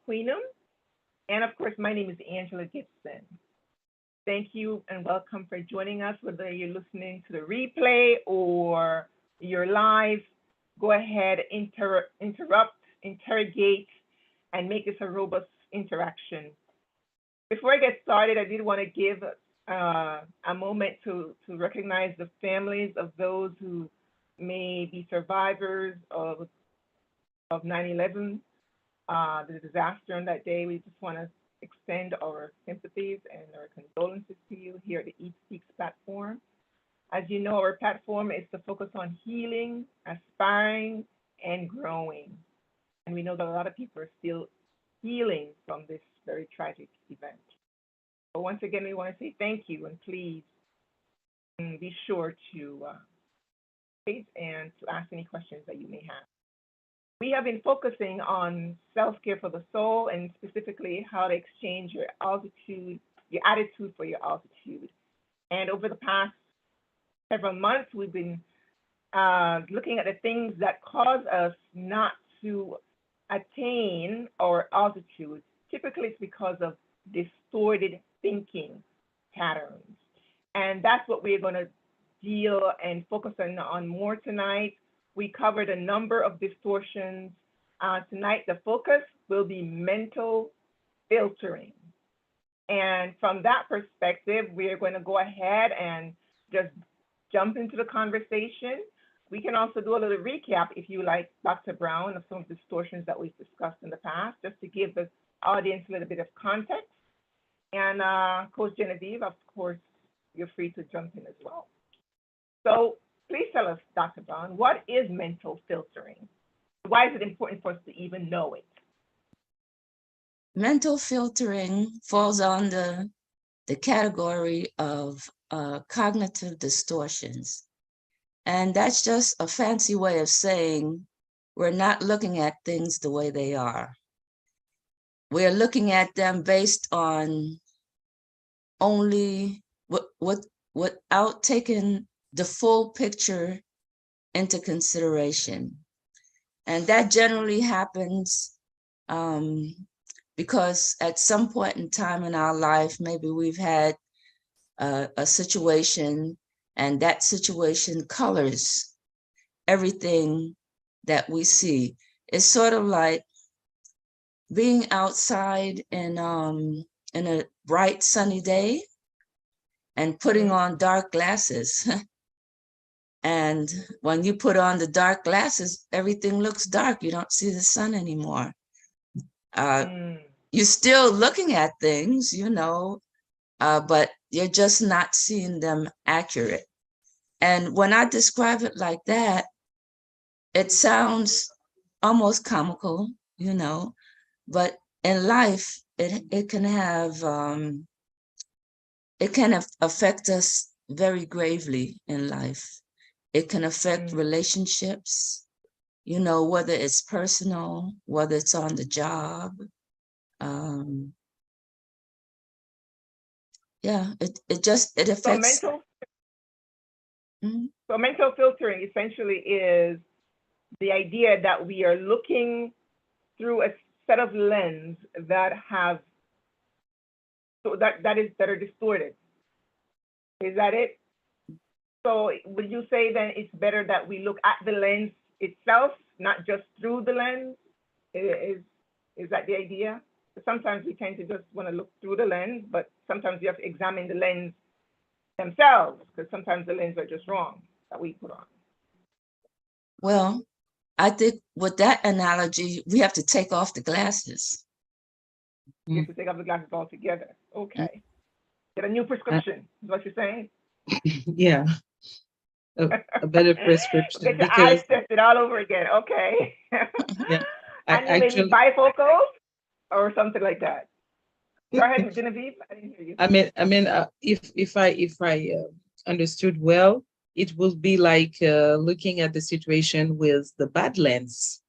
Queenum. And of course, my name is Angela Gibson. Thank you and welcome for joining us, whether you're listening to the replay or you're live. Go ahead, interrupt, interrogate, and make this a robust interaction. Before I get started, I did want to give a moment to recognize the families of those who may be survivors of 9/11, the disaster on that day. We just want to extend our sympathies and our condolences to you here at the Eat Speaks platform. As you know, our platform is to focus on healing, aspiring, and growing. And we know that a lot of people are still healing from this very tragic event. But once again, we want to say thank you, and please be sure to and to ask any questions that you may have. We have been focusing on self-care for the soul, and specifically how to exchange your altitude, your attitude for your altitude. And over the past several months, we've been looking at the things that cause us not to attain our altitude. Typically, it's because of distorted thinking patterns. And that's what we're going to deal and focus on more tonight. We covered a number of distortions. Tonight, the focus will be mental filtering. And from that perspective, we are going to go ahead and just jump into the conversation. We can also do a little recap, if you like, Dr. Brown, of some of the distortions that we've discussed in the past, just to give the audience a little bit of context. And Coach Genevieve, of course, you're free to jump in as well. So please tell us, Dr. Brown, what is mental filtering? Why is it important for us to even know it? Mental filtering falls under the category of cognitive distortions. And that's just a fancy way of saying we're not looking at things the way they are. We're looking at them based on only without taking the full picture into consideration. And that generally happens because at some point in time in our life, maybe we've had a situation, and that situation colors everything that we see. It's sort of like being outside in a bright sunny day and putting on dark glasses. And when you put on the dark glasses, everything looks dark. You don't see the sun anymore. You're still looking at things, you know, but you're just not seeing them accurate. And when I describe it like that, it sounds almost comical, you know, but in life, it can affect us very gravely in life. It can affect relationships, you know, whether it's personal, whether it's on the job. Yeah, it affects. So mental filtering essentially is the idea that we are looking through a set of lens that have that are distorted. Is that it? So would you say then it's better that we look at the lens itself, not just through the lens? Is that the idea? Sometimes we tend to just want to look through the lens, but sometimes you have to examine the lens themselves, because sometimes the lenses are just wrong that we put on. Well, I think with that analogy, we have to take off the glasses. You have to take off the glasses altogether. Okay. Get a new prescription, is what you're saying? Yeah. A better prescription. Get your eyes tested all over again. Okay. Yeah. And you maybe bifocals or something like that. Go ahead, Genevieve. I didn't hear you. If I understood well, it will be like looking at the situation with the bad lens.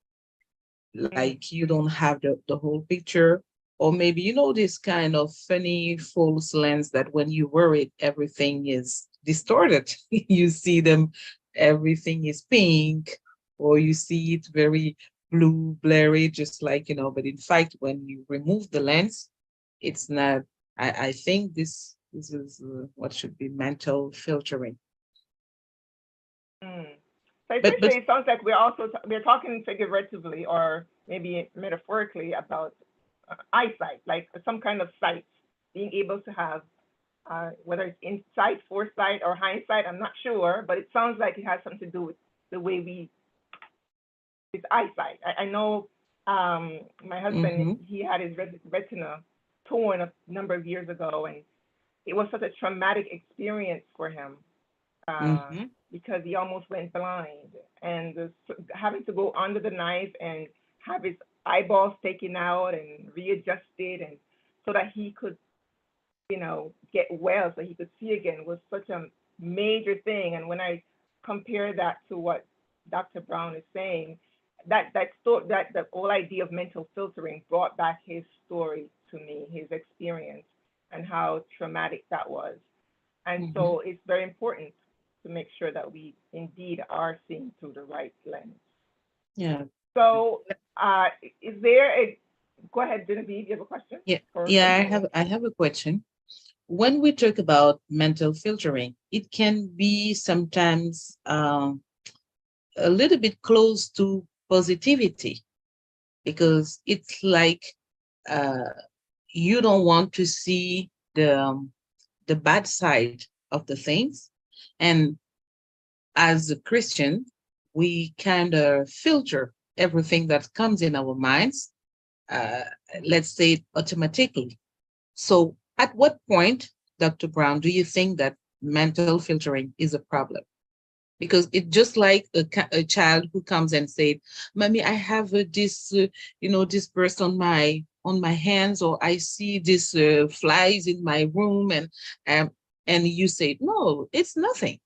Like you don't have the whole picture, or maybe, you know, this kind of funny false lens that when you wear it, everything is distorted. You see them, everything is pink, or you see it very blue, blurry, just like, but in fact, when you remove the lens, it's not, I think this is what should be mental filtering. Mm. So But essentially, it sounds like we're talking figuratively or maybe metaphorically about eyesight, like some kind of sight, being able to have whether it's insight, foresight, or hindsight. I'm not sure, but it sounds like it has something to do with the way his eyesight. I know my husband, mm-hmm, he had his retina torn a number of years ago, and it was such a traumatic experience for him uh, mm-hmm, because he almost went blind, and having to go under the knife and have his eyeballs taken out and readjusted, and so that he could, get well, so he could see again, was such a major thing. And when I compare that to what Dr. Brown is saying, that the whole idea of mental filtering brought back his story to me, his experience, and how traumatic that was. And mm-hmm. so it's very important to make sure that we indeed are seeing through the right lens. Yeah. So, is there a, go ahead, Genevieve, you have a question Yeah. for Yeah, Daniela? I have a question. When we talk about mental filtering, it can be sometimes a little bit close to positivity, because it's like uh, you don't want to see the bad side of the things. And as a Christian, we kind of filter everything that comes in our minds, uh, let's say automatically. So, at what point, Dr. Brown, do you think that mental filtering is a problem? Because it's just like a child who comes and said, "Mommy, I have this burst on my hands, or I see this flies in my room," and you say, "No, it's nothing.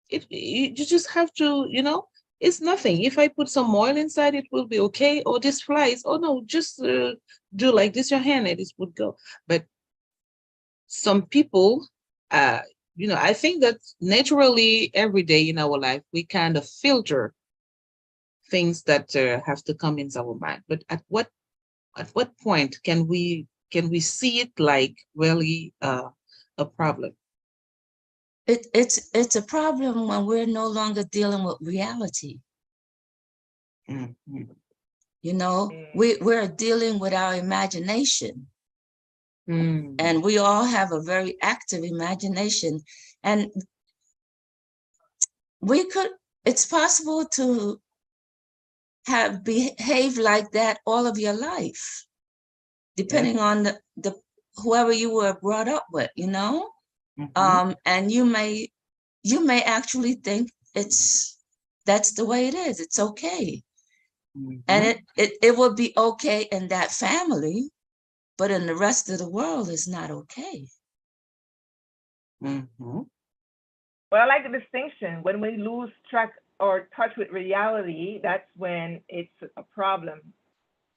You just have to, it's nothing. If I put some oil inside, it will be okay. Or this flies. Oh no, just do like this your hand, and it would go." But some people, uh, I think that naturally every day in our life, we kind of filter things that have to come into our mind. But at what point can we see it like really a problem? It's a problem when we're no longer dealing with reality. Mm-hmm. We're dealing with our imagination, Mm-hmm. and we all have a very active imagination, and it's possible to have behaved like that all of your life, Yep. depending on the whoever you were brought up with, Mm-hmm. and you may actually think that's the way it is. It's okay. And Mm-hmm. it will be okay in that family, but in the rest of the world, it's not okay. Mm-hmm. Well, I like the distinction. When we lose track or touch with reality, that's when it's a problem.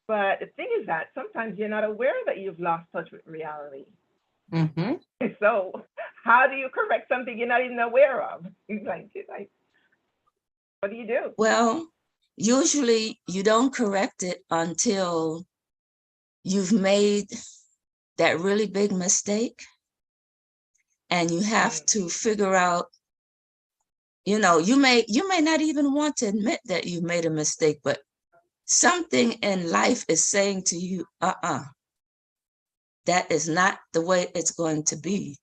But the thing is that sometimes you're not aware that you've lost touch with reality. Mm-hmm. So how do you correct something you're not even aware of? Like, what do you do? Well, usually you don't correct it until you've made that really big mistake, and you have Mm, to figure out, you may not even want to admit that you made a mistake, but something in life is saying to you, that is not the way it's going to be.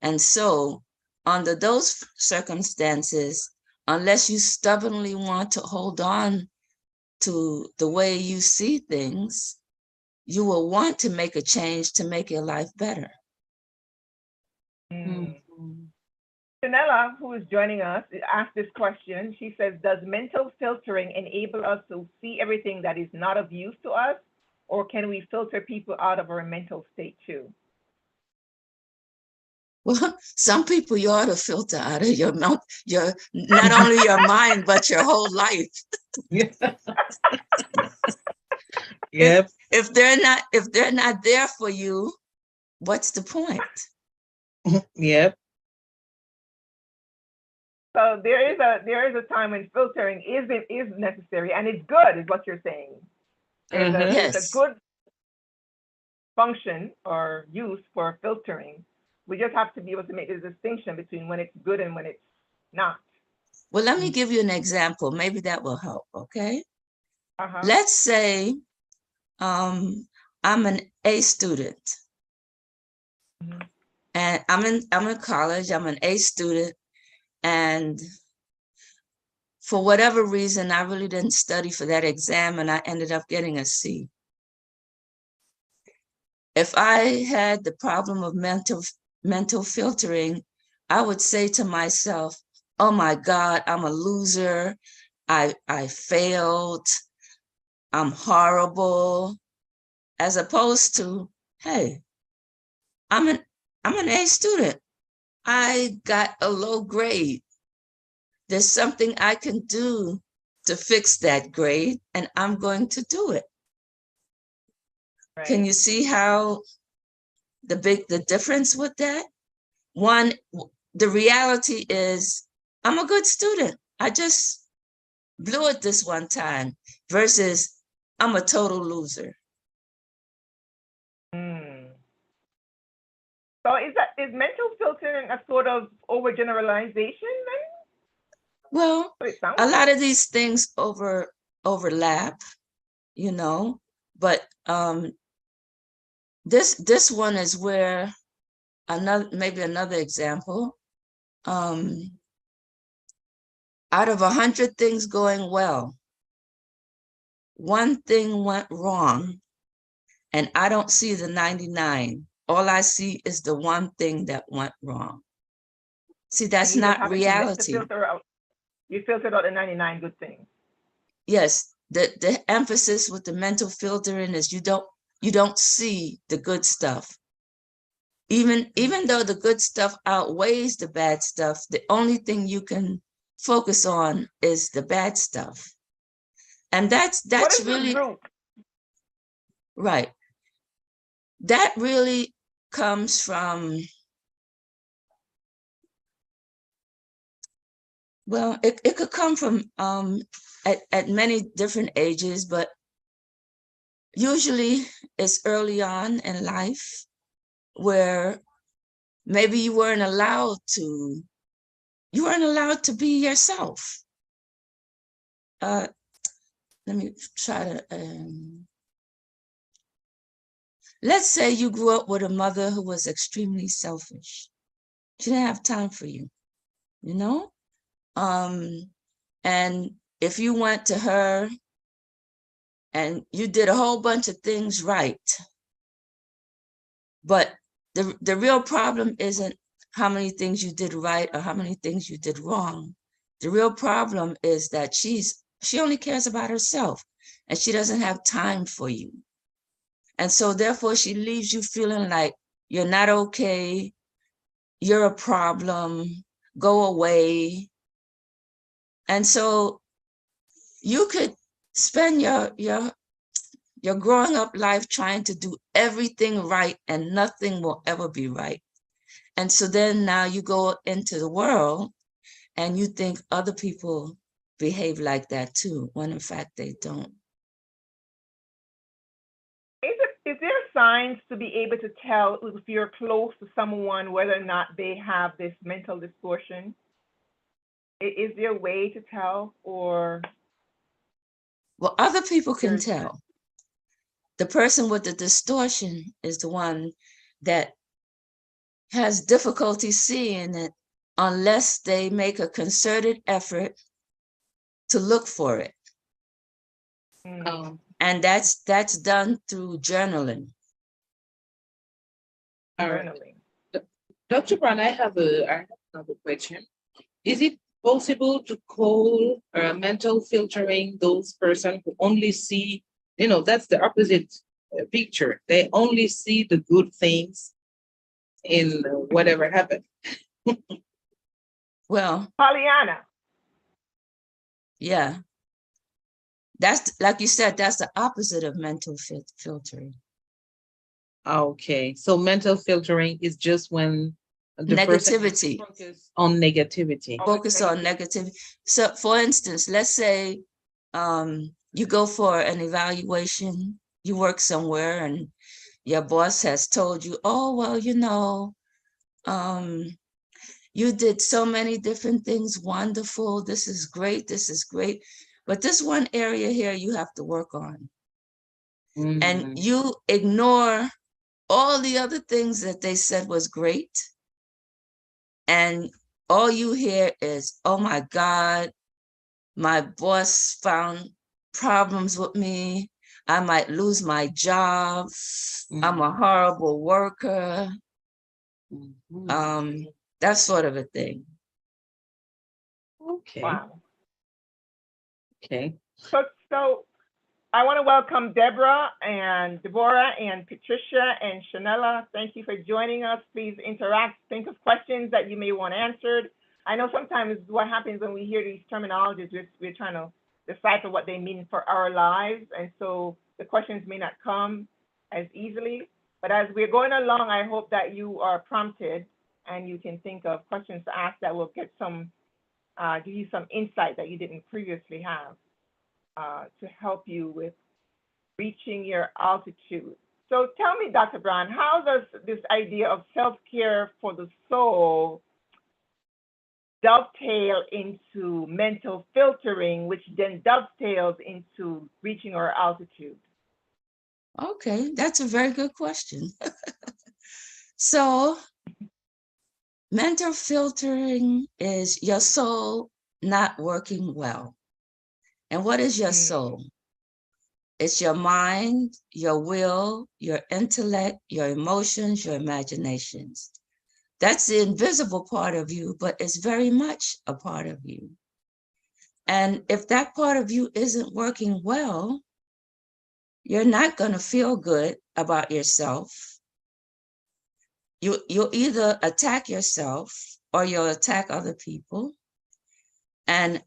And so, under those circumstances, unless you stubbornly want to hold on to the way you see things, you will want to make a change to make your life better. mm. Mm-hmm. Janella, who is joining us, asked this question. She says, does mental filtering enable us to see everything that is not of use to us, or can we filter people out of our mental state too? Well, some people you ought to filter out of your mouth, not only your mind, but your whole life. Yeah. If Yep. if they're not there for you, what's the point? Yep. So there is a time when filtering is necessary, and it's good, is what you're saying. There's a Yes. good function or use for filtering. We just have to be able to make the distinction between when it's good and when it's not. Well, let me give you an example. Maybe that will help, okay? Uh-huh. Let's say I'm an A student. Mhm. And I'm in college, I'm an A student, and for whatever reason, I really didn't study for that exam and I ended up getting a C. If I had the problem of mental filtering, I would say to myself, oh my God, I'm a loser. I failed. I'm horrible. As opposed to, hey, I'm an A student. I got a low grade. There's something I can do to fix that grade, and I'm going to do it. Right. Can you see how the difference with that? One, the reality is I'm a good student. I just blew it this one time versus I'm a total loser. Mm. So is mental filtering a sort of overgeneralization then? Well, What it sounds a lot like. of these things overlap, you know, but this one is where maybe another example. Out of 100 things going well, one thing went wrong, and I don't see the 99. All I see is the one thing that went wrong. See, that's And you just not happen to reality. filter out. You filtered out the 99 good things. Yes, the emphasis with the mental filtering is you don't see the good stuff. Even though the good stuff outweighs the bad stuff, the only thing you can focus on is the bad stuff. And that's What is really the group? right. That really comes from, well, it could come from at many different ages, but usually it's early on in life where maybe you weren't allowed to be yourself. Let me try to, let's say you grew up with a mother who was extremely selfish. She didn't have time for you, you know? And if you went to her and you did a whole bunch of things right, but the real problem isn't how many things you did right or how many things you did wrong. The real problem is that she only cares about herself and she doesn't have time for you. And so therefore she leaves you feeling like you're not okay, you're a problem, go away. And so you could spend your growing up life trying to do everything right and nothing will ever be right. And so then now you go into the world and you think other people behave like that too, when in fact they don't. Is there signs to be able to tell if you're close to someone whether or not they have this mental distortion? Is there a way to tell, or Well, other people can there's tell. The person with the distortion is the one that has difficulty seeing it unless they make a concerted effort to look for it. And that's done through journaling. journaling? Dr. Brown, I have another question. Is it possible to call mental filtering those persons who only see, that's the opposite picture. They only see the good things in whatever happened. Well, Pollyanna. yeah, that's like you said, that's the opposite of mental filtering. Okay, so mental filtering is just when The person negativity. focus on negativity. Focus on negativity. So for instance, let's say you go for an evaluation, you work somewhere and your boss has told you, oh, well, you know, you did so many different things, wonderful, this is great, but this one area here you have to work on. And you ignore all the other things that they said was great. And all you hear is, oh my God, my boss found problems with me. I might lose my job. I'm a horrible worker. That sort of a thing. Okay. Wow. Okay. So I want to welcome Deborah and Deborah and Patricia and Shanella. Thank you for joining us. Please interact. Think of questions that you may want answered. I know sometimes what happens when we hear these terminologies, we're trying to decipher what they mean for our lives. And so the questions may not come as easily. But as we're going along, I hope that you are prompted and you can think of questions to ask that will get some, give you some insight that you didn't previously have. To help you with reaching your altitude. So tell me, Dr. Brown, how does this idea of self-care for the soul dovetail into mental filtering, which then dovetails into reaching our altitude? Okay, that's a very good question. So mental filtering is your soul not working well. And what is your soul? It's your mind, your will, your intellect, your emotions, your imaginations. That's the invisible part of you, but it's very much a part of you. And if that part of you isn't working well, you're not going to feel good about yourself. You'll either attack yourself or you'll attack other people. And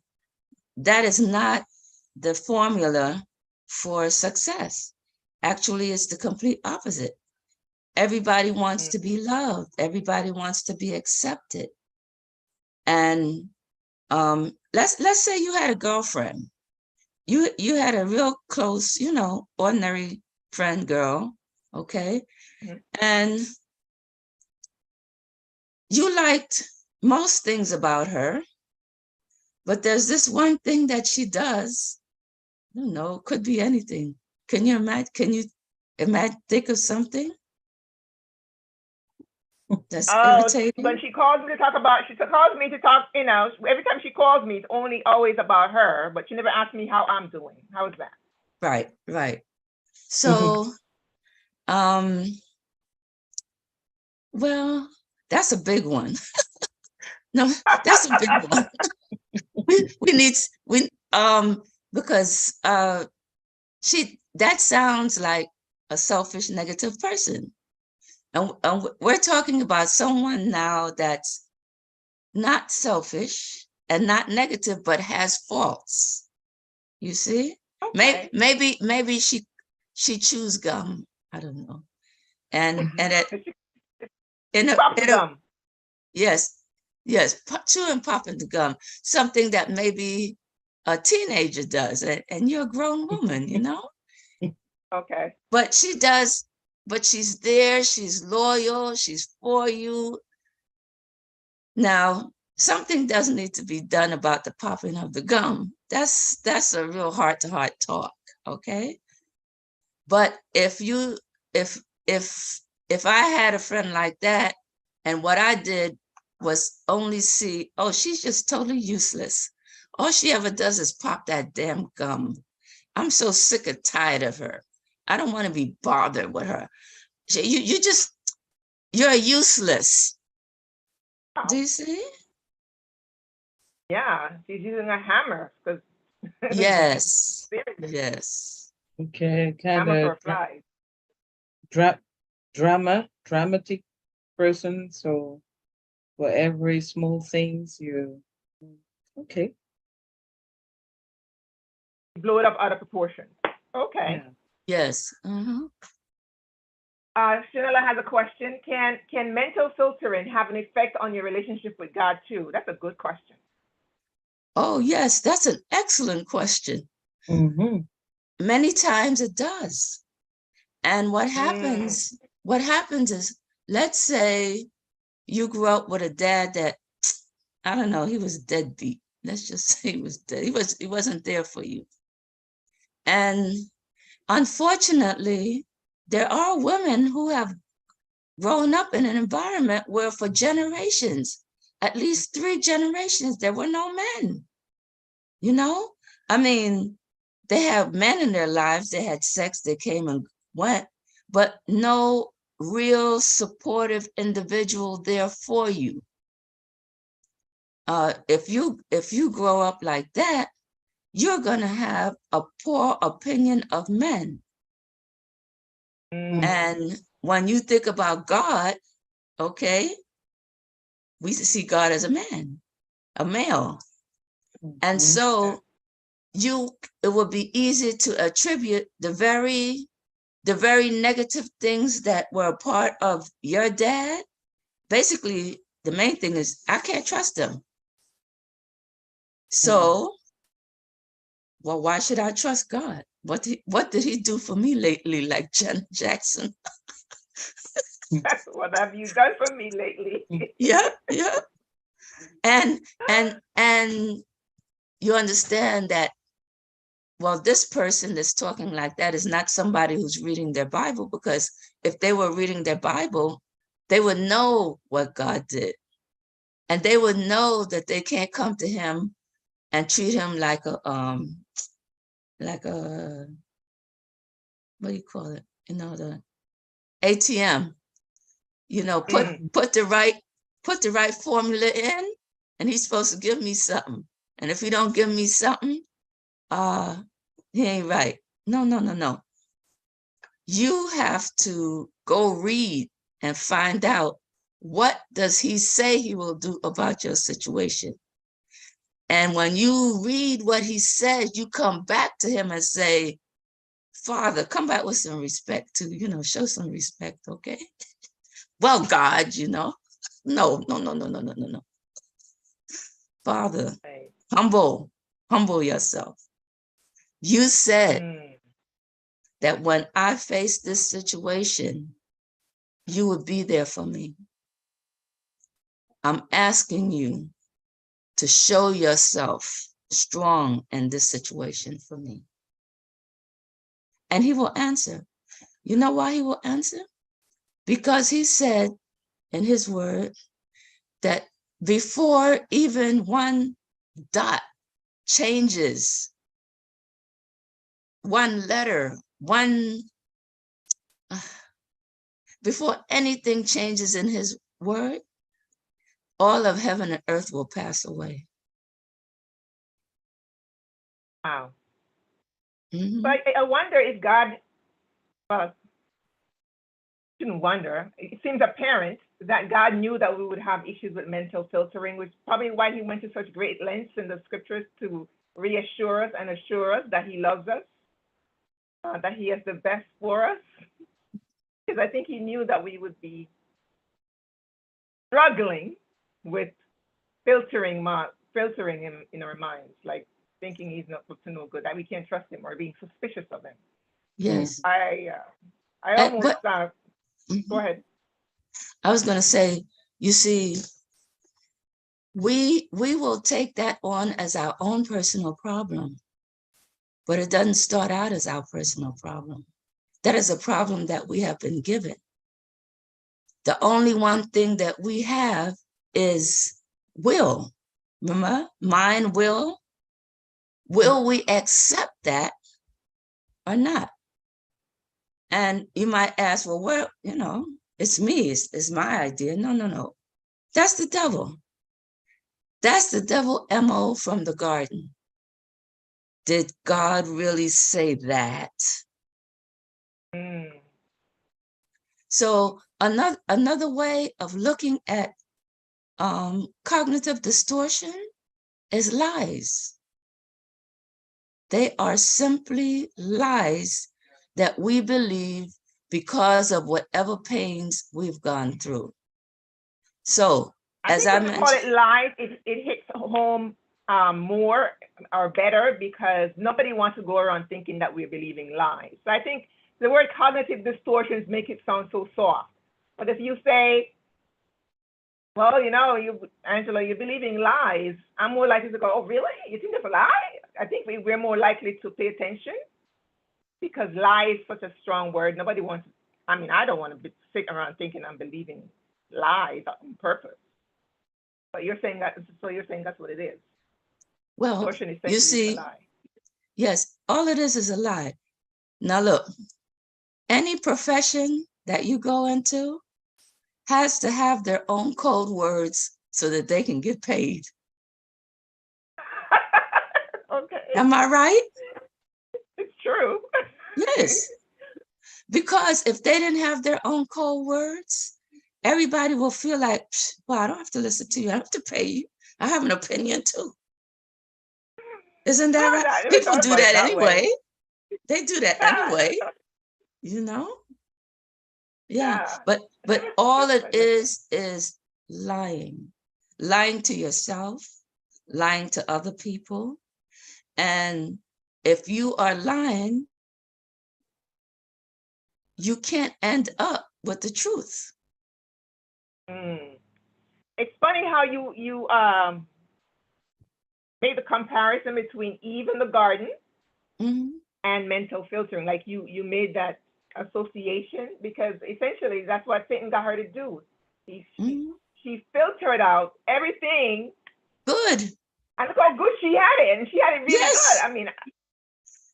that is not the formula for success. Actually, it's the complete opposite. Everybody wants to be loved. Everybody wants to be accepted. And let's say you had a girlfriend. You had a real close, you know, ordinary friend girl, okay? And you liked most things about her, but there's this one thing that she does. I don't know, could be anything. Can you imagine? Think of something that's irritating? When she calls me to talk about, she calls me to talk, you know, every time she calls me, it's only always about her, but she never asks me how I'm doing. How is that? Right. So, well, that's a big one. No, that's a big one. Because that sounds like a selfish, negative person. And we're talking about someone now that's not selfish and not negative, but has faults. You see? Okay. Maybe she chews gum. I don't know. And gum. Yes, chew and popping the gum. Something that maybe a teenager does, and you're a grown woman, you know? Okay. But she does, but she's there, she's loyal, she's for you. Now, something does need to be done about the popping of the gum. That's a real heart-to-heart talk, okay? But if I had a friend like that, and what I did was only see, oh, she's just totally useless. All she ever does is pop that damn gum. I'm so sick and tired of her. I don't want to be bothered with her. You're useless. Wow. Do you see? Yeah, she's using a hammer because. Yes. Okay, kind hammer of for flies. Dramatic person. So for every small things, you okay. Blow it up out of proportion. Okay. Yeah. Yes. Shanella has a question. Can mental filtering have an effect on your relationship with God too? That's a good question. Oh, yes, that's an excellent question. Mhm. Many times it does. And what happens is, let's say you grew up with a dad that, I don't know, he was deadbeat. Let's just say he was dead. He wasn't there for you. And unfortunately, there are women who have grown up in an environment where for generations, at least 3 generations, there were no men. You know, I mean, they have men in their lives, they had sex, they came and went, but no real supportive individual there for you. If you grow up like that, you're gonna have a poor opinion of men. And when you think about God, okay, we see God as a man, a male. And so it would be easy to attribute the very negative things that were a part of your dad. Basically, the main thing is I can't trust him. So, well, why should I trust God? What did he do for me lately, like Janet Jackson? What have you done for me lately? Yeah. And you understand that, well, this person that's talking like that is not somebody who's reading their Bible, because if they were reading their Bible, they would know what God did. And they would know that they can't come to him and treat him like a what do you call it? You know, the ATM. You know, put the right formula in, and he's supposed to give me something. And if he don't give me something, he ain't right. No. You have to go read and find out, what does he say he will do about your situation? And when you read what he says, you come back to him and say, Father, come back with some respect too, show some respect, okay? Well, God, no. Father, Right. humble yourself. You said that when I face this situation, you would be there for me. I'm asking you to show yourself strong in this situation for me. And he will answer. You know why he will answer? Because he said in his word that before even one dot changes, one letter, before anything changes in his word, all of heaven and earth will pass away. Wow. Mm-hmm. But I wonder if God, well, shouldn't wonder. It seems apparent that God knew that we would have issues with mental filtering, which is probably why he went to such great lengths in the scriptures to reassure us and assure us that he loves us, that he has the best for us. Because I think he knew that we would be struggling with filtering in our minds, like thinking he's not up to no good, that we can't trust him or being suspicious of him. Yes. I almost, go ahead. I was going to say, you see, we will take that on as our own personal problem, but it doesn't start out as our personal problem. That is a problem that we have been given. The only one thing that we have is will. Remember, mind, will. Will we accept that or not? And you might ask, well, where, it's me, it's my idea. No. That's the devil. That's the devil MO from the garden. Did God really say that? So another way of looking at cognitive distortion is lies. They are simply lies that we believe because of whatever pains we've gone through. So, I as think I when you call it mentioned, lies, it hits home more or better because nobody wants to go around thinking that we're believing lies. So I think the word cognitive distortions make it sound so soft. But if you say, well, you know, Angela, you're believing lies, I'm more likely to go, oh, really? You think it's a lie? I think we're more likely to pay attention because lie is such a strong word. Nobody wants, I mean, I don't want to sit around thinking I'm believing lies on purpose. But you're saying that, so you're saying that's what it is. well, Distortion you essentially is a see, lie. yes, all it is a lie. Now look, any profession that you go into has to have their own code words so that they can get paid. Okay, Am I right? it's true. Yes. Because if they didn't have their own code words, everybody will feel like, well, I don't have to listen to you. I don't have to pay you. I have an opinion too. Isn't that right? I never People thought do about it that that way. anyway. They do that anyway, you know? Yeah. Yeah, But I never all thought it about it that way. is lying. Lying to yourself, lying to other people. And if you are lying, you can't end up with the truth. Mm. It's funny how you made the comparison between Eve in the garden Mhm. and mental filtering. Like you made that association because essentially that's what Satan got her to do. She she, Mhm. she filtered out everything, Good. and look how good she had it, and she had it really good. Yes. I mean,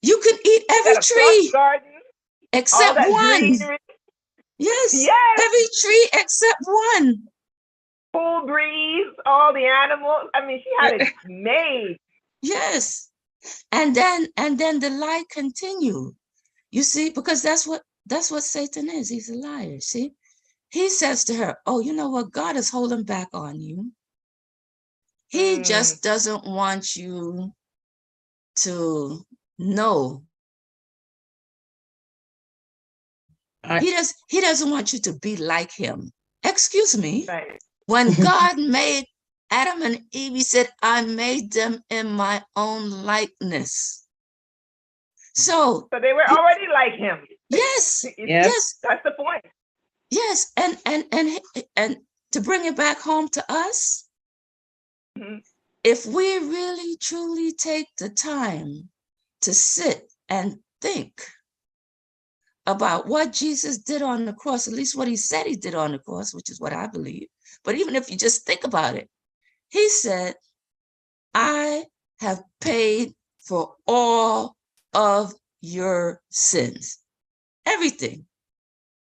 You can eat she every got a plush tree garden, all except that one. greenery. Yes. Yes, Every tree except one. cool breeze, all the animals. I mean, she had it made. Yes. And then the lie continued. You see, because that's what Satan is. He's a liar. See? He says to her, oh, you know what? God is holding back on you. He Mm, just doesn't want you to know. I He doesn't want you to be like him. Excuse me. right. When God made Adam and Eve, he said, I made them in my own likeness. So, So they were already like him. yes, yes. yes, That's the point. yes. And to bring it back home to us, Mhm. if we really truly take the time to sit and think about what Jesus did on the cross, at least what he said he did on the cross, which is what I believe. But even if you just think about it, he said, I have paid for all of your sins, everything,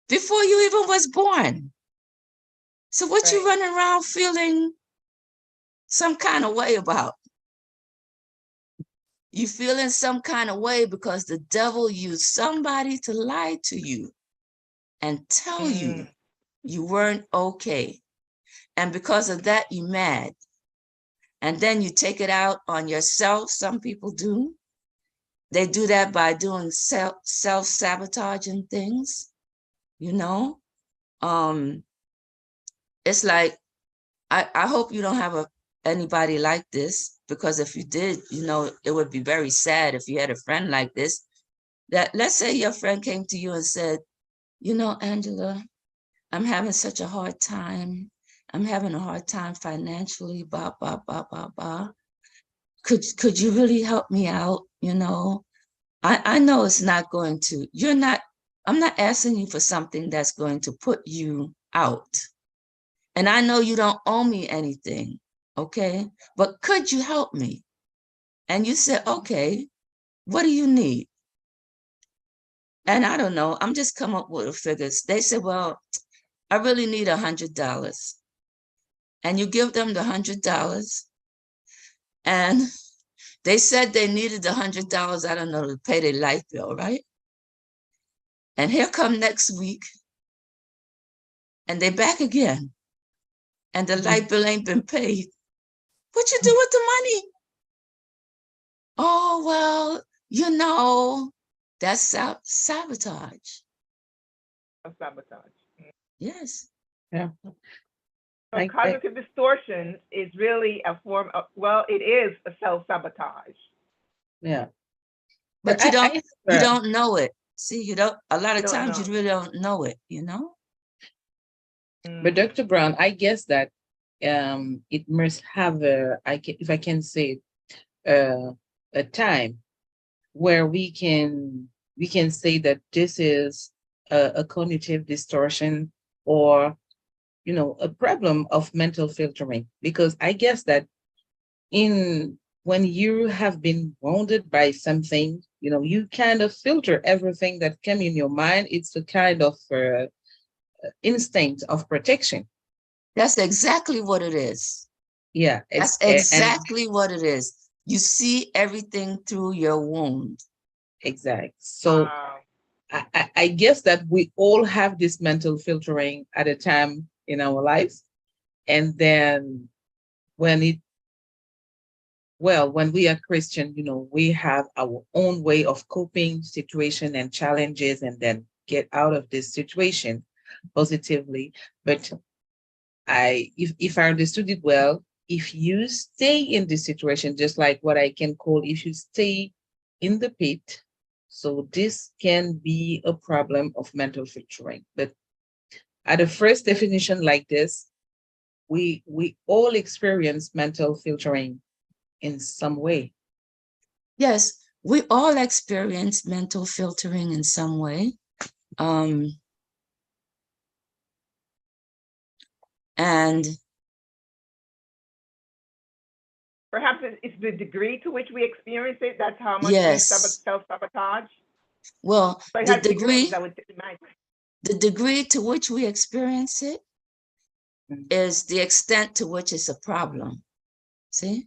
before you even was born. So what you Right. running around feeling some kind of way about? You feeling some kind of way because the devil used somebody to lie to you and tell you Mm, you weren't okay. And because of that, you mad. And then you take it out on yourself. Some people do. They do that by doing self-sabotaging things, you know? It's like, I hope you don't have anybody like this, because if you did, it would be very sad if you had a friend like this. That, let's say your friend came to you and said, Angela, I'm having such a hard time. I'm having a hard time financially, blah, blah, blah, blah, blah. Could you really help me out? I know it's not going to, I'm not asking you for something that's going to put you out. And I know you don't owe me anything, okay? But could you help me? And you said, okay, what do you need? And I don't know, I'm just come up with figures. They said, well, I really need $100. And you give them the $100. And they said they needed the $100, I don't know, to pay their light bill, right? And here come next week, and they back again, and the light bill ain't been paid. What you do with the money? Oh, well, that's sabotage. Self-sabotage. Yes. Yeah. So I cognitive distortion is really a form of, well, it is a self-sabotage. yeah. But you I don't know it. See, you don't, a lot You of don't times you know. really don't know it, you know? but Dr. Brown, I guess that it must have if I can say a time where we can say that this is a cognitive distortion, or a problem of mental filtering, because I guess that in when you have been wounded by something, you kind of filter everything that came in your mind. It's a kind of instinct of protection. That's exactly what it is. Yeah, That's and exactly what it is. You see everything through your wound. exact. So Wow. I guess that we all have this mental filtering at a time in our lives. And then when when we are Christian, we have our own way of coping situation and challenges, and then get out of this situation positively. But if I understood it well, if you stay in this situation, just like what I can call, if you stay in the pit, so this can be a problem of mental filtering. But at the first definition like this, we all experience mental filtering in some way. Yes, we all experience mental filtering in some way. And Perhaps it's the degree to which we experience it. That's how much we yes, self-sabotage. well, So it has degrees, I would imagine. the degree to which we experience it Mhm. is the extent to which it's a problem. See?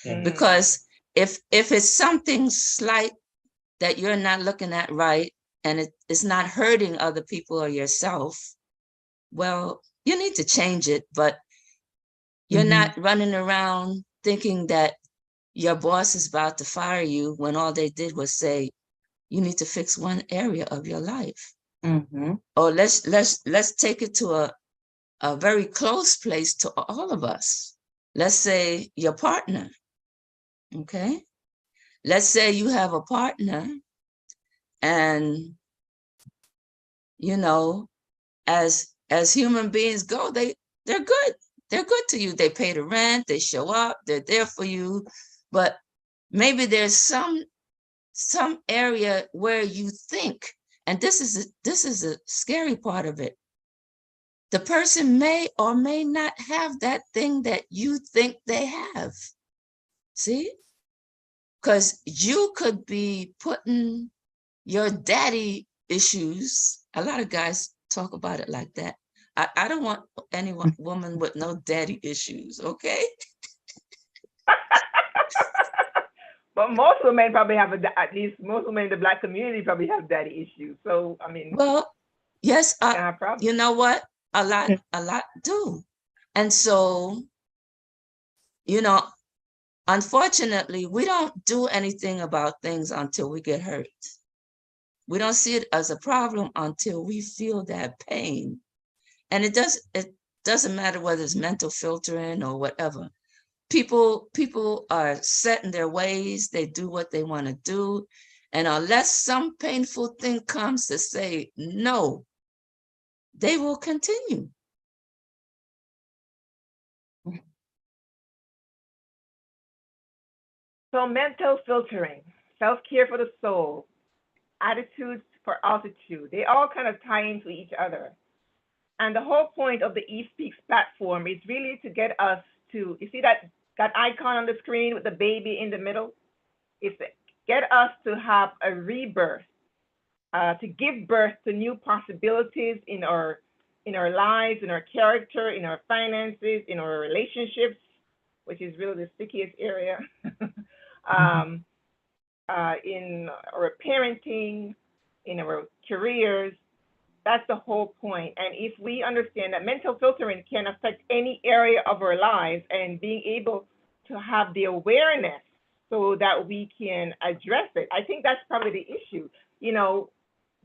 Okay. Because if it's something slight that you're not looking at right, and it's not hurting other people or yourself, well, you need to change it, but you're not running around thinking that your boss is about to fire you when all they did was say, you need to fix one area of your life. Or let's take it to a very close place to all of us. Let's say your partner, okay? Let's say you have a partner, and as human beings go, they're good. They're good to you. They pay the rent, they show up, they're there for you. But maybe there's some area where you think, and this is a scary part of it. The person may or may not have that thing that you think they have. See? Because you could be putting your daddy issues. A lot of guys talk about it like that. I don't want any woman with no daddy issues, okay? But most women probably have at least most women in the Black community probably have daddy issues. So I mean, Well, yes, can have problems. you know what? A lot do. And so, unfortunately, we don't do anything about things until we get hurt. We don't see it as a problem until we feel that pain. And it doesn't matter whether it's mental filtering or whatever. People are set in their ways, they do what they want to do. And unless some painful thing comes to say no, they will continue. So mental filtering, self-care for the soul, attitudes for altitude, they all kind of tie into each other. And the whole point of the eSpeaks platform is really to get us to, you see that icon on the screen with the baby in the middle? It's to get us to have a rebirth, to give birth to new possibilities in our lives, in our character, in our finances, in our relationships, which is really the stickiest area. In our parenting, in our careers. That's the whole point. And if we understand that mental filtering can affect any area of our lives, and being able to have the awareness so that we can address it, I think that's probably the issue.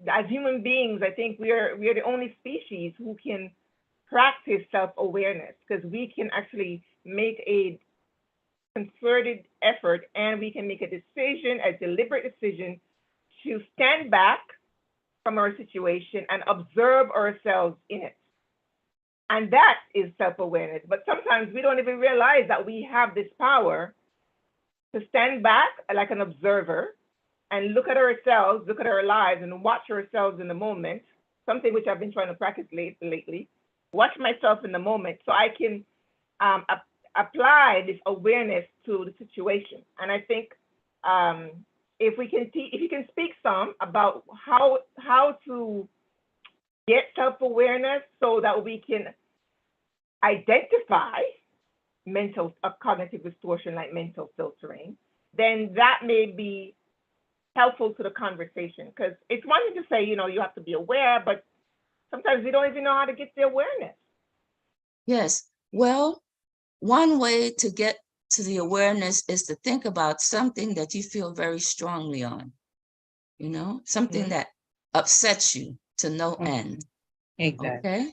as human beings, I think we are the only species who can practice self-awareness, because we can actually make a concerted effort, and we can make a decision, a deliberate decision, to stand back from our situation and observe ourselves in it. And that is self-awareness. But sometimes we don't even realize that we have this power to stand back like an observer and look at ourselves, look at our lives, and watch ourselves in the moment, something which I've been trying to practice lately. Watch myself in the moment so I can apply this awareness to the situation. And I think if you can speak some about how to get self-awareness so that we can identify cognitive distortion like mental filtering, then that may be helpful to the conversation. Because it's one thing to say, you have to be aware, but sometimes we don't even know how to get the awareness. Yes. Well, one way to get to the awareness is to think about something that you feel very strongly on, something that upsets you to no end. Exactly. Okay?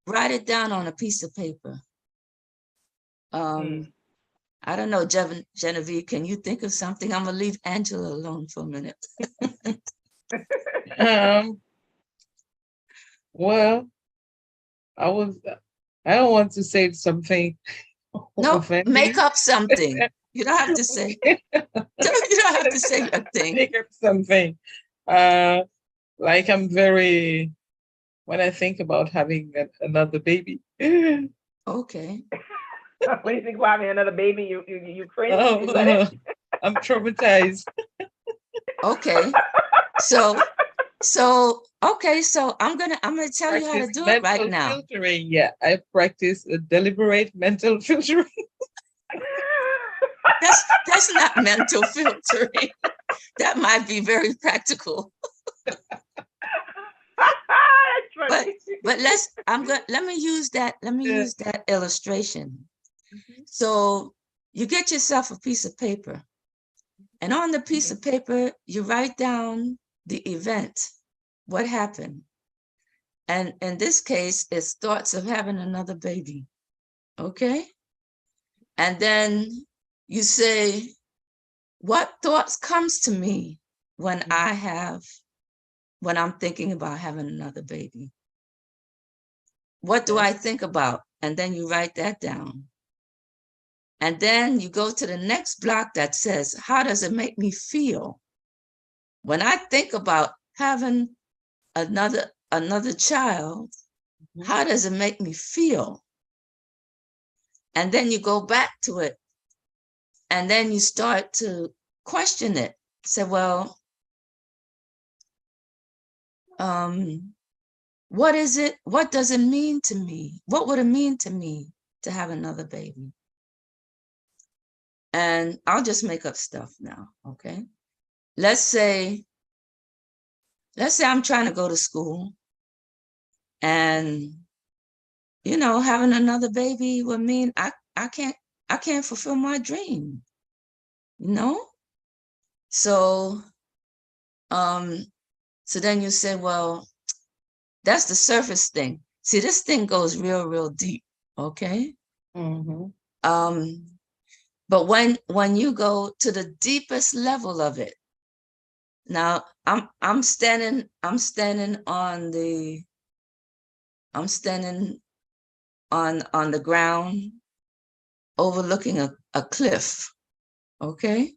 Write it down on a piece of paper. I don't know, Genevieve, can you think of something? I'm gonna leave Angela alone for a minute. Well, I don't want to say something. No, offending. make up something. You don't have to say. You don't have to say a thing. Make up something. Like when I think about having another baby. Okay. When you think about having another baby, you cringe. Oh, I'm traumatized. Okay. So I'm gonna tell you how to do it right now. Filtering. Yeah, I practice a deliberate mental filtering. That's not mental filtering. That might be very practical. But let me use that illustration. So you get yourself a piece of paper, and on the piece of paper you write down the event, what happened. And in this case, it's thoughts of having another baby. Okay? And then you say, what thoughts comes to me when I'm thinking about having another baby? What do I think about? And then you write that down. And then you go to the next block that says, how does it make me feel? When I think about having another child, how does it make me feel? And then you go back to it. And then you start to question it. Say, well, what is it? What does it mean to me? What would it mean to me to have another baby? And I'll just make up stuff now, okay? Let's say I'm trying to go to school, and having another baby would mean I can't fulfill my dream, So then you say, well, that's the surface thing. See, this thing goes real, real deep, okay? But when you go to the deepest level of it, now I'm standing on the ground overlooking a cliff, okay?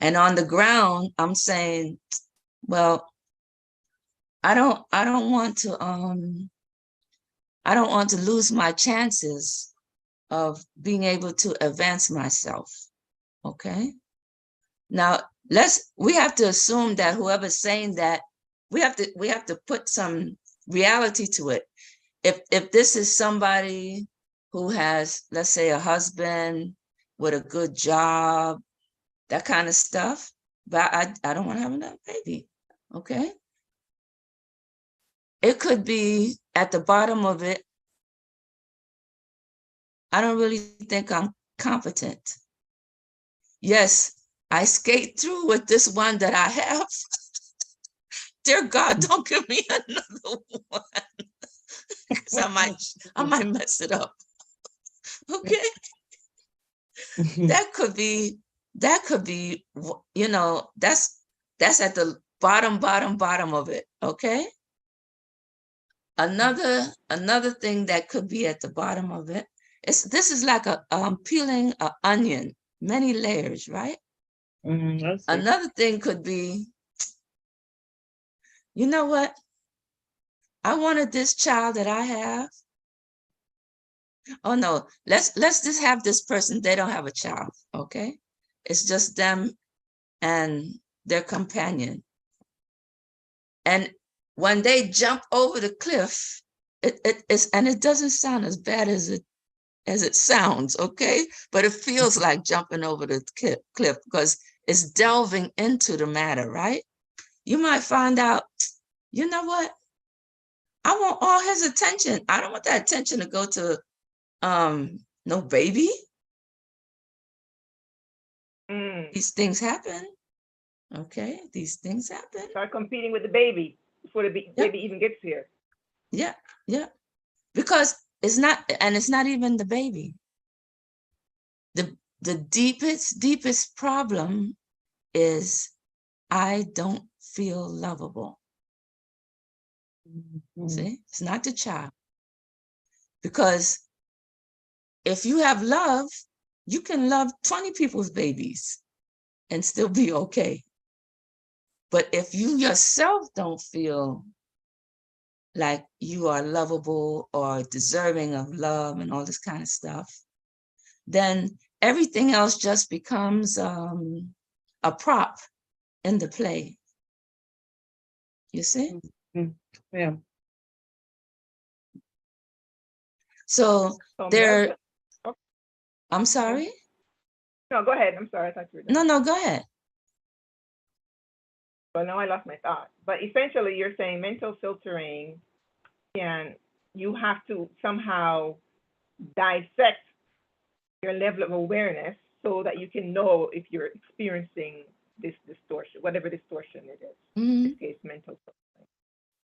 And on the ground, I'm saying, well, I don't want to lose my chances of being able to advance myself, okay? Now, we have to assume that whoever's saying that, we have to put some reality to it. If this is somebody who has, let's say, a husband with a good job, that kind of stuff, but I don't want to have another baby, okay? It could be at the bottom of it, I don't really think I'm competent. Yes, I skate through with this one that I have, Dear God, don't give me another one. Because I might mess it up. Okay. That could be, you know, that's at the bottom of it. Okay. Another thing that could be at the bottom of it is, this is like peeling an onion, many layers, right? Another thing could be, you know what? I wanted this child that I have. Oh no, let's just have this person. They don't have a child, okay? It's just them and their companion. And when they jump over the cliff, it doesn't sound as bad as it sounds, okay? But it feels like jumping over the cliff because it's delving into the matter, right? You might find out, you know what? I want all his attention. I don't want that attention to go to no baby. These things happen. Okay, these things happen. Start competing with the baby before the baby even gets here. Yeah, yeah. Because it's not even the baby. The deepest problem is, I don't feel lovable. See, it's not the child. Because if you have love, you can love 20 people's babies and still be okay. But if you yourself don't feel like you are lovable or deserving of love and all this kind of stuff, then everything else just becomes a prop in the play. You see? Yeah. So there, I'm sorry? No, go ahead. I'm sorry. I thought you were done. No, go ahead. Well, now I lost my thought. But essentially, you're saying mental filtering, and you have to somehow dissect your level of awareness so that you can know if you're experiencing this distortion, whatever distortion it is. In this case, mental filtering.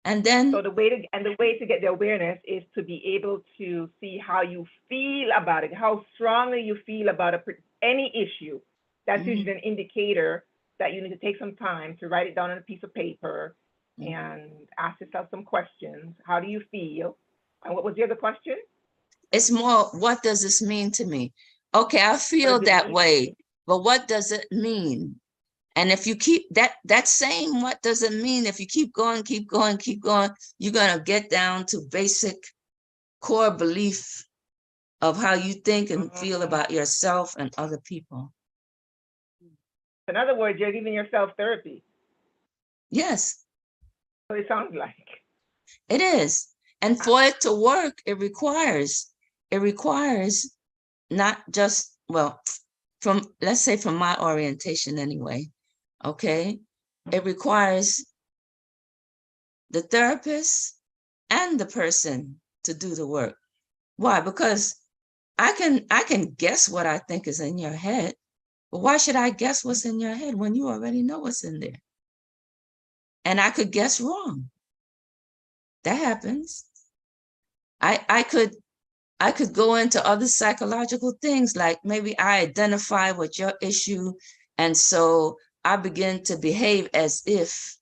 And then, so the way to get the awareness is to be able to see how you feel about it, how strongly you feel about any issue. That's usually an indicator that you need to take some time to write it down on a piece of paper and ask yourself some questions. How do you feel? And what was the other question? It's more, what does this mean to me? Okay, I feel that way, but what does it mean? And if you keep that same what does it mean, if you keep going, you're gonna get down to basic core belief of how you think and feel about yourself and other people. In other words, you're giving yourself therapy. Yes. So it sounds like. It is. And for it to work, it requires not just, well, let's say from my orientation anyway, okay? It requires the therapist and the person to do the work. Why? Because I can guess what I think is in your head, but why should I guess what's in your head when you already know what's in there? And I could guess wrong. That happens. I could go into other psychological things, like maybe I identify with your issue, and so I begin to behave as if,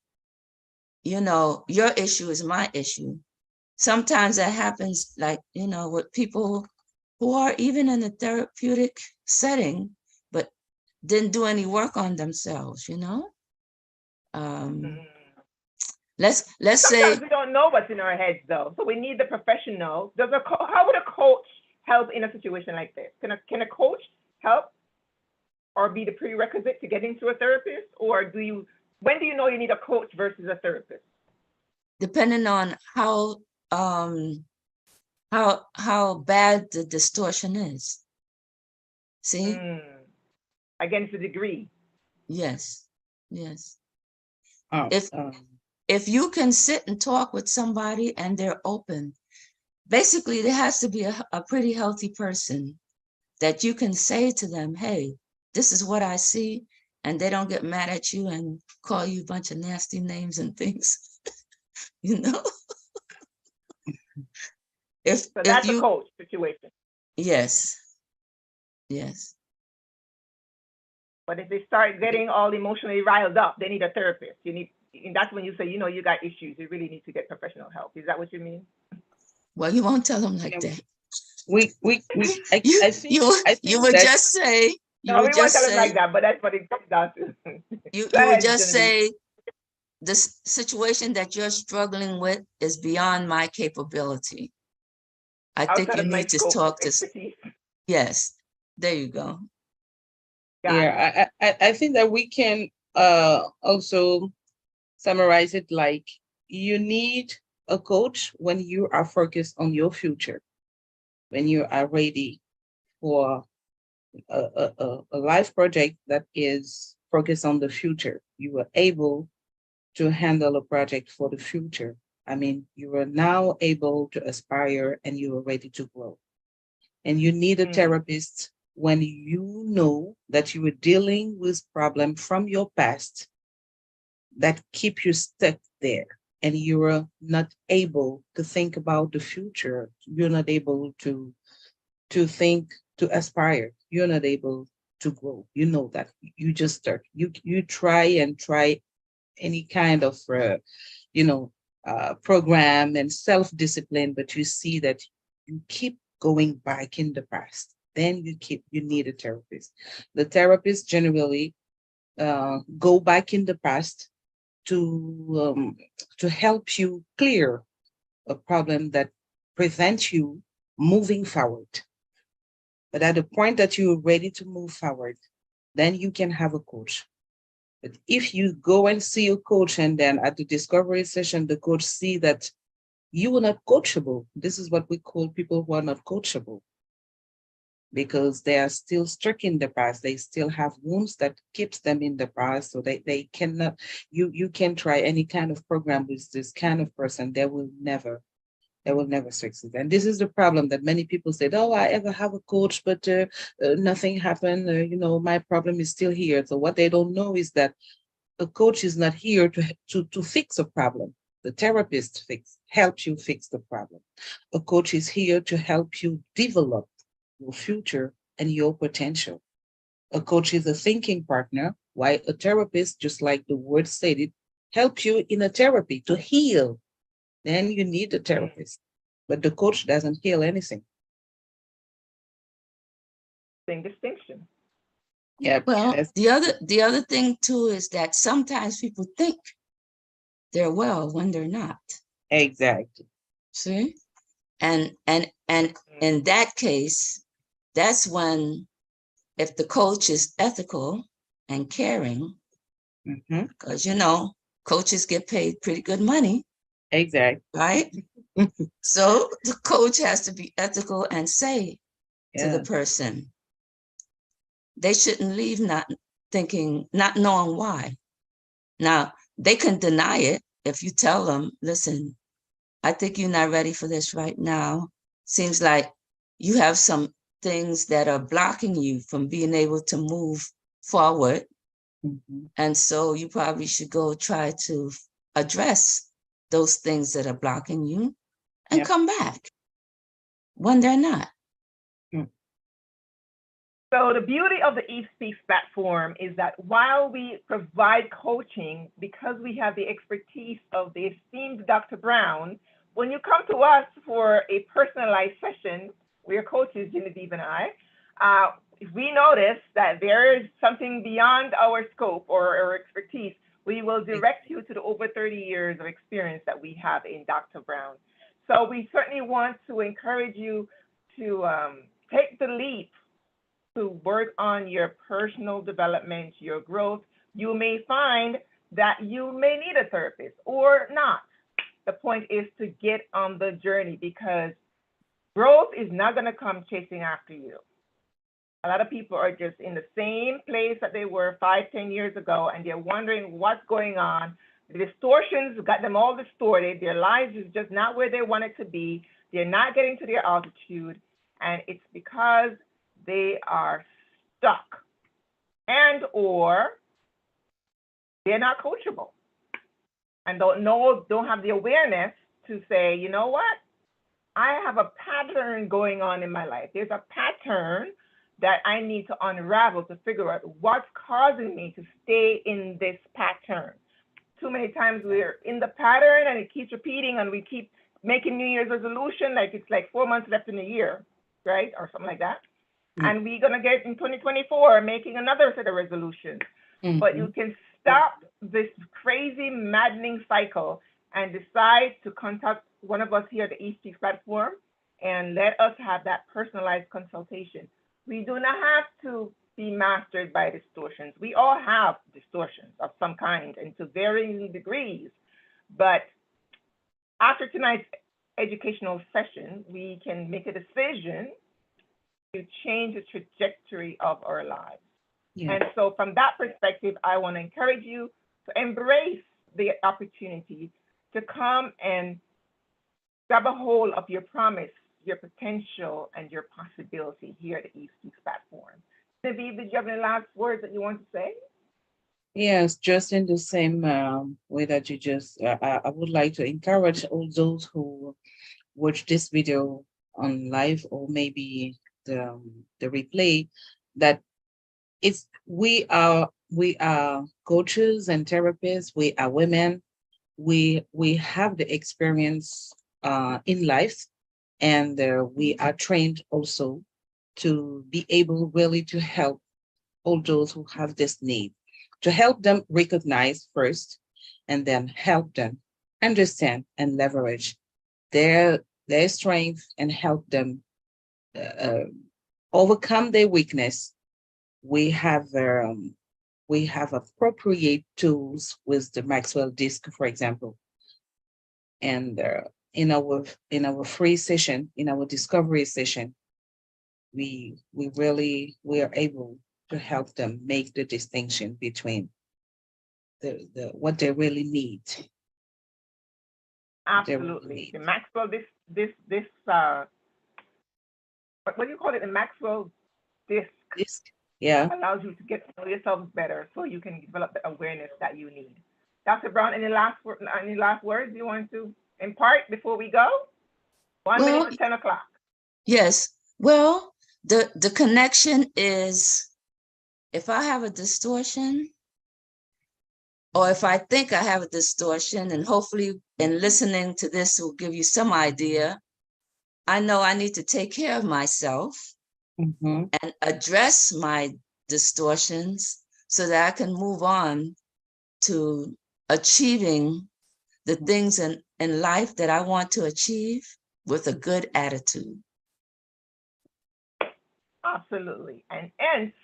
you know, your issue is my issue. Sometimes that happens, like, you know, with people who are even in a therapeutic setting, but didn't do any work on themselves, you know? Let's Sometimes say we don't know what's in our heads, though, so we need the professional. How would a coach help in a situation like this? Can a coach help or be the prerequisite to getting to a therapist? Or when do you know you need a coach versus a therapist? Depending on how bad the distortion is. See? Against the degree. Yes. If you can sit and talk with somebody and they're open, basically there has to be a pretty healthy person that you can say to them, hey, this is what I see, and they don't get mad at you and call you a bunch of nasty names and things, you know? So that's a coach situation. Yes, yes. But if they start getting all emotionally riled up, they need a therapist. And that's when you say, you got issues. You really need to get professional help. Is that what you mean? Well, you won't tell them like Yeah, that. I think You would that just say, No, we won't tell them like that, but that's what it comes down to. Go you would ahead, just Genevieve. say, this situation that you're struggling with is beyond my capability. I think Outside you of my need to scope of talk to, expertise. yes, there you go. yeah, I think that we can also summarize it like you need a coach when you are focused on your future, when you are ready for a life project that is focused on the future. You are able to handle a project for the future. I mean, you are now able to aspire and you are ready to grow. And you need a therapist when you know that you are dealing with problems from your past that keep you stuck there and you are not able to think about the future. You're not able to think, to aspire. You're not able to grow. You know that you just start. You try any kind of program and self-discipline, but you see that you keep going back in the past. Then you need a therapist. The therapist generally go back in the past to help you clear a problem that prevents you moving forward. But at the point that you're ready to move forward, then you can have a coach. But if you go and see a coach and then at the discovery session, the coach see that you are not coachable, this is what we call people who are not coachable because they are still stuck in the past. They still have wounds that keeps them in the past. So they cannot, you can try any kind of program with this kind of person. They will never succeed. And this is the problem that many people said, oh, I ever have a coach, but nothing happened. My problem is still here. So what they don't know is that a coach is not here to fix a problem. The therapist helps you fix the problem. A coach is here to help you develop your future and your potential. A coach is a thinking partner, while a therapist, just like the word stated, helps you in a therapy to heal. Then you need a therapist. But the coach doesn't heal anything. Same distinction. Yeah. Well, the other thing too is that sometimes people think they're well when they're not. Exactly. See? And in that case, that's when, if the coach is ethical and caring, because coaches get paid pretty good money. Exactly. Right? So the coach has to be ethical and say to the person, they shouldn't leave not knowing why. Now, they can deny it if you tell them, listen, I think you're not ready for this right now. Seems like you have some things that are blocking you from being able to move forward. And so you probably should go try to address those things that are blocking you and come back when they're not. So the beauty of the Eve Speaks platform is that while we provide coaching, because we have the expertise of the esteemed Dr. Brown, when you come to us for a personalized session, we are coaches, Genevieve and I, if we notice that there is something beyond our scope or our expertise, we will direct you to the over 30 years of experience that we have in Dr. Brown. So we certainly want to encourage you to take the leap to work on your personal development, your growth. You may find that you may need a therapist or not. The point is to get on the journey because growth is not going to come chasing after you. A lot of people are just in the same place that they were 5-10 years ago, and they're wondering what's going on. The distortions got them all distorted. Their lives is just not where they want it to be. They're not getting to their altitude, and it's because they are stuck and or they're not coachable and don't have the awareness to say, you know what? I have a pattern going on in my life. There's a pattern that I need to unravel to figure out what's causing me to stay in this pattern. Too many times we're in the pattern and it keeps repeating and we keep making New Year's resolution like it's like 4 months left in the year, right? Or something like that. And we're going to get in 2024 making another set of resolutions. But you can stop this crazy, maddening cycle and decide to contact one of us here at the East Peaks platform and let us have that personalized consultation. We do not have to be mastered by distortions. We all have distortions of some kind and to varying degrees. But after tonight's educational session, we can make a decision to change the trajectory of our lives. Yeah. And so from that perspective, I want to encourage you to embrace the opportunity to come and grab a hold of your promise, your potential, and your possibility here at the East Peaks platform. Genevieve, did you have any last words that you want to say? Yes, just in the same way that you just, I would like to encourage all those who watch this video on live or maybe the replay, that we are coaches and therapists, we are women, we have the experience in life, and we are trained also to be able really to help all those who have this need, to help them recognize first, and then help them understand and leverage their strength and help them overcome their weakness. We have appropriate tools with the Maxwell disc, for example, and in our free session, in our discovery session, we are able to help them make the distinction between what they really need. Absolutely. The Maxwell what do you call it? The Maxwell disc. Yeah. Allows you to get to know yourselves better so you can develop the awareness that you need. Dr. Brown, any last words you want to impart before we go? 1 minute to 10 o'clock. Yes. Well, the connection is, if I have a distortion, or if I think I have a distortion, and hopefully in listening to this will give you some idea, I know I need to take care of myself and address my distortions so that I can move on to achieving the things in life that I want to achieve with a good attitude. Absolutely. And hence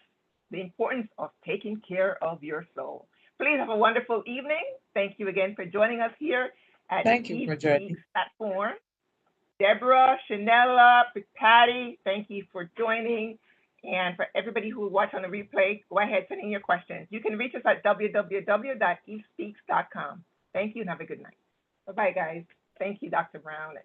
the importance of taking care of your soul. Please have a wonderful evening. Thank you again for joining us here at the East Peaks platform. Deborah, Shanella, Patty, thank you for joining. And for everybody who watch on the replay, go ahead, send in your questions. You can reach us at www.eastpeaks.com. Thank you and have a good night. Bye-bye, guys. Thank you, Dr. Brown.